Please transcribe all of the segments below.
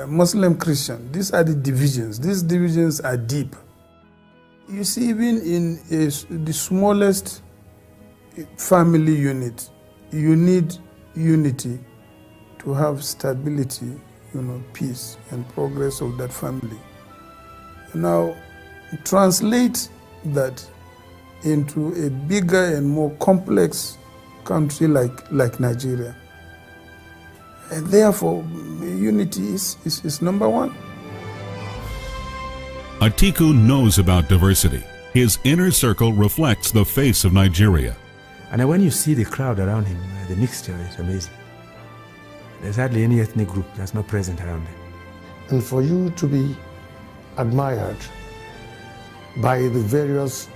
Muslim, Christian. These are the divisions. These divisions are deep. You see, even in the smallest family unit, you need unity to have stability, peace and progress of that family. Now, translate that into a bigger and more complex country like Nigeria. And therefore, unity is number one. Atiku knows about diversity. His inner circle reflects the face of Nigeria. And when you see the crowd around him, the mixture is amazing. There's hardly any ethnic group that's not present around him. And for you to be admired by the various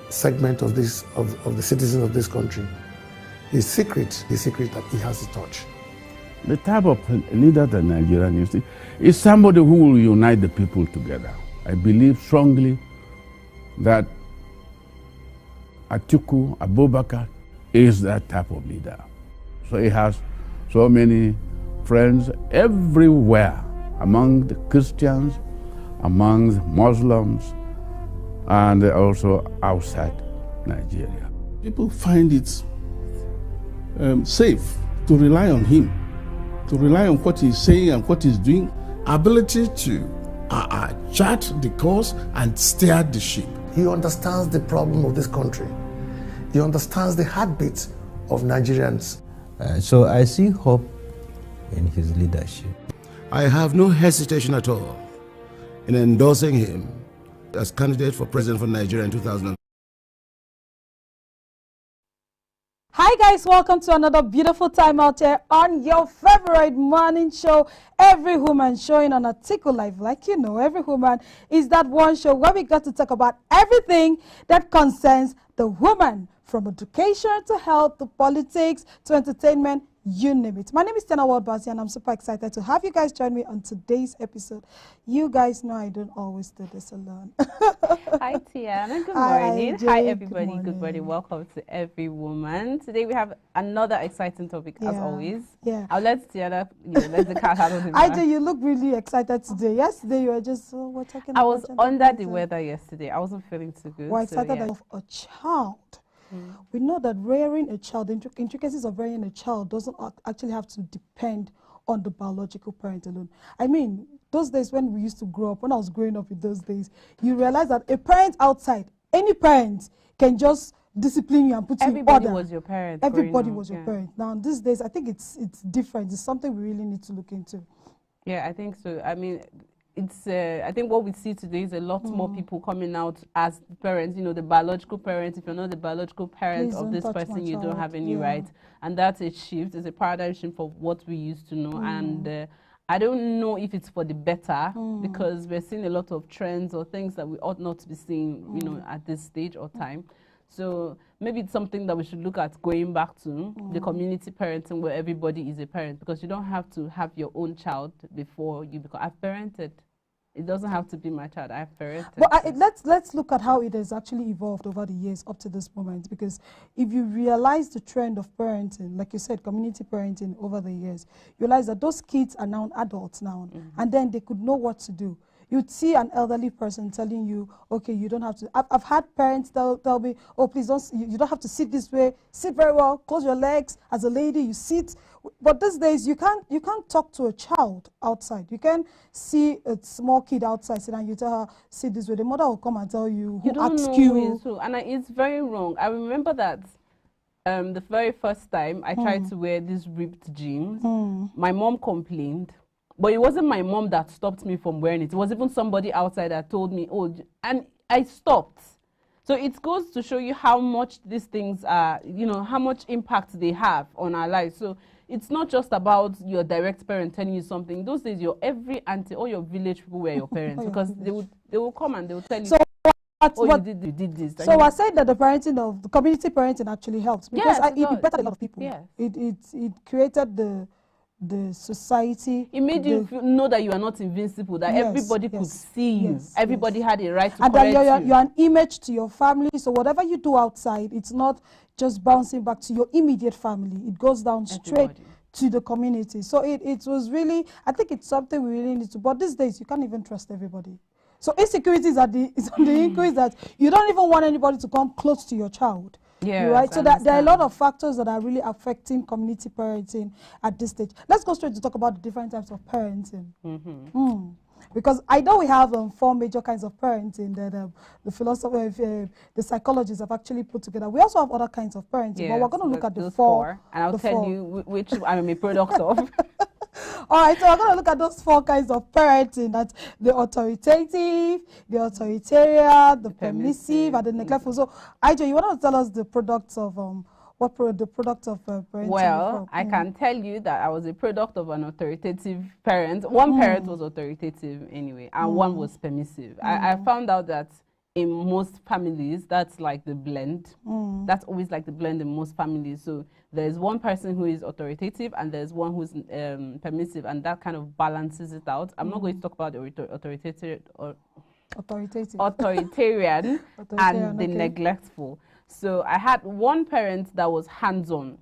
segments of the citizens of this country, the secret that he has a touch. The type of leader that Nigeria needs is somebody who will unite the people together. I believe strongly that Atiku Abubakar is that type of leader. So he has so many friends everywhere, among the Christians, among the Muslims, and also outside Nigeria. People find it safe to rely on him, to rely on what he's saying and what he's doing. Ability to chart the course and steer the ship. He understands the problem of this country. He understands the heartbeat of Nigerians. So I see hope in his leadership. I have no hesitation at all in endorsing him as candidate for president for Nigeria in 2000. Hi guys, welcome to another beautiful time out here on your favorite morning show, Every Woman, showing on AtikuLive. Like you know, Every Woman is that one show where we got to talk about everything that concerns the woman, from education to health to politics to entertainment, you name it. My name is Tena Waldbasi and I'm super excited to have you guys join me on today's episode. You guys know I don't always do this alone. Hi Tiana, good morning. Hi everybody, good morning. Welcome to Every Woman. Today we have another exciting topic as always. Yeah. I'll let Tiana, let the cat handle it. I do, you look really excited today. Yesterday you were just, we're talking about. I was under the weather yesterday. I wasn't feeling too good. We're excited of a child. We know that rearing a child, the intricacies of rearing a child doesn't actually have to depend on the biological parent alone. I mean, those days when we used to grow up, when I was growing up in those days, you realize that a parent outside, any parent can just discipline you and put you in order. Everybody was your parent. Everybody was your parent. Now, these days, I think it's different. It's something we really need to look into. Yeah, I think so. I mean, it's I think what we see today is a lot more people coming out as parents, the biological parents. If you're not the biological parent of this person, you don't have any rights. And that's a shift. It's a paradigm shift for what we used to know. And I don't know if it's for the better because we're seeing a lot of trends or things that we ought not to be seeing, at this stage or time. So maybe it's something that we should look at going back to, the community parenting where everybody is a parent, because you don't have to have your own child before you become. I've parented. It doesn't have to be my child. I've parented. But let's look at how it has actually evolved over the years up to this moment, because if you realize the trend of parenting, like you said, community parenting over the years, you realize that those kids are now adults now, and then they could know what to do. You'd see an elderly person telling you, okay, you don't have to. I've had parents tell me, oh, please don't, you don't have to sit this way. Sit very well, close your legs. As a lady, you sit. But these days, you can't talk to a child outside. You can see a small kid outside, and you tell her, sit this way. The mother will come and tell you, who asked you. And it's very wrong. I remember that the very first time I tried to wear these ripped jeans, my mom complained. But it wasn't my mom that stopped me from wearing it. It was even somebody outside that told me, oh, and I stopped. So it goes to show you how much these things are, how much impact they have on our lives. So it's not just about your direct parent telling you something. Those days, your every auntie, all your village people were your parents because they will come and they will tell you, you did this. So I said that the parenting of the community parenting actually helps because it bettered a lot of people. Yes. It created the society. It made you know that you are not invincible, that everybody could see you. Everybody had a right to correct you. And you're an image to your family. So whatever you do outside, it's not just bouncing back to your immediate family. It goes down straight to the community. So it was really, I think it's something we really need to, but these days you can't even trust everybody. So insecurity is on the increase, that you don't even want anybody to come close to your child. Yeah, right. So there are a lot of factors that are really affecting community parenting at this stage. Let's go straight to talk about the different types of parenting. Because I know we have 4 major kinds of parenting that the philosophers, the psychologists have actually put together. We also have other kinds of parenting, but we're going to look at the four. And I'll tell you which I'm a product of. All right, so we're going to look at those 4 kinds of parenting. That's the authoritative, the authoritarian, the permissive, and the neglectful. So, IJ, you want to tell us the products of the product of parenting? Well, I can tell you that I was a product of an authoritative parent. One parent was authoritative anyway, and one was permissive. I found out that in most families, that's like the blend. That's always like the blend in most families. So there's one person who is authoritative and there's one who's permissive, and that kind of balances it out. I'm not going to talk about the authoritarian and the neglectful. So I had one parent that was hands-on,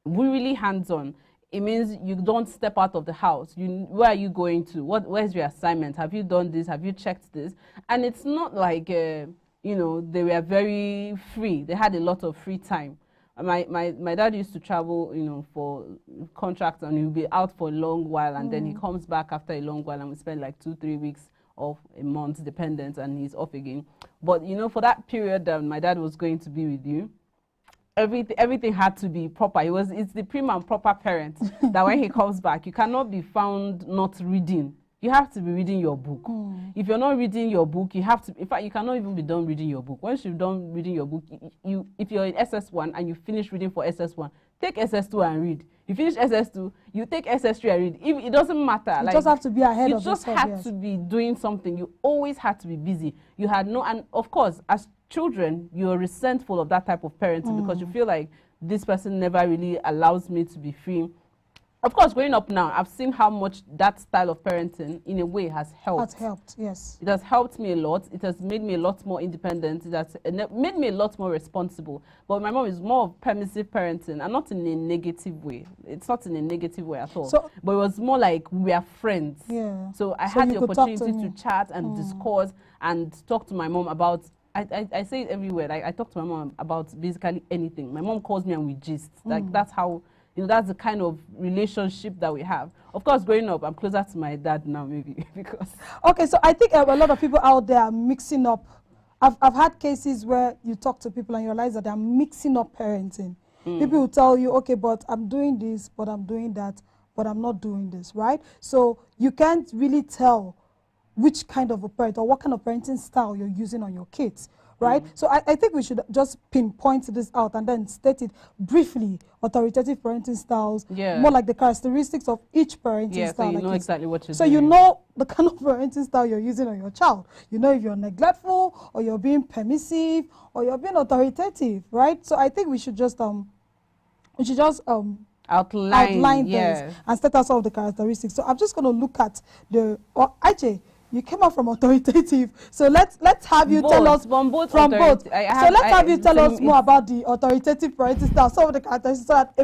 really hands-on. It means you don't step out of the house. Where are you going to? Where's your assignment? Have you done this? Have you checked this? And it's not like, you know, they were very free. They had a lot of free time. My dad used to travel, you know, for contracts, and he'll be out for a long while, and then he comes back after a long while, and we spend like 2-3 weeks of a month, dependent, and he's off again. But, you know, for that period that my dad was going to be with you, everything had to be proper. It's the prim and proper parent that when he comes back, you cannot be found not reading. You have to be reading your book. If you're not reading your book, you have to, in fact, you cannot even be done reading your book. Once you're done reading your book, if you're in SS1 and you finish reading for SS1, take SS2 and read. You finish SS2, you take SS3 and read. It doesn't matter. You just have to be ahead of yourself. You just had to be doing something. You always had to be busy. You had no, and of course, as children, you're resentful of that type of parenting because you feel like this person never really allows me to be free. Of course, growing up now, I've seen how much that style of parenting, in a way, has helped. Has helped, yes. It has helped me a lot. It has made me a lot more independent. It has made me a lot more responsible. But my mom is more of permissive parenting, and not in a negative way. It's not in a negative way at all. So, but it was more like we are friends. Yeah. So I had the opportunity to chat and discuss and talk to my mom about, I say it everywhere. Like, I talk to my mom about basically anything. My mom calls me and we gist. Like, that's how, you know, that's the kind of relationship that we have. Of course, growing up, I'm closer to my dad now, maybe, because... Okay, so I think a lot of people out there are mixing up. I've had cases where you talk to people and you realize that they're mixing up parenting. People will tell you, okay, but I'm doing this, but I'm doing that, but I'm not doing this, right? So you can't really tell which kind of a parent or what kind of parenting style you're using on your kids. Right? So I think we should just pinpoint this out and then state it briefly. Authoritative parenting styles, more like the characteristics of each parenting style. So you like know exactly what you're doing. So you know the kind of parenting style you're using on your child. You know if you're neglectful, or you're being permissive, or you're being authoritative, right? So I think we should just outline this and state out some of the characteristics. So I'm just going to look at the IJ. You came out from authoritative, so let's have you tell us from both. So let's have you tell us more about the authoritative parenting style, some of the characteristics, so that a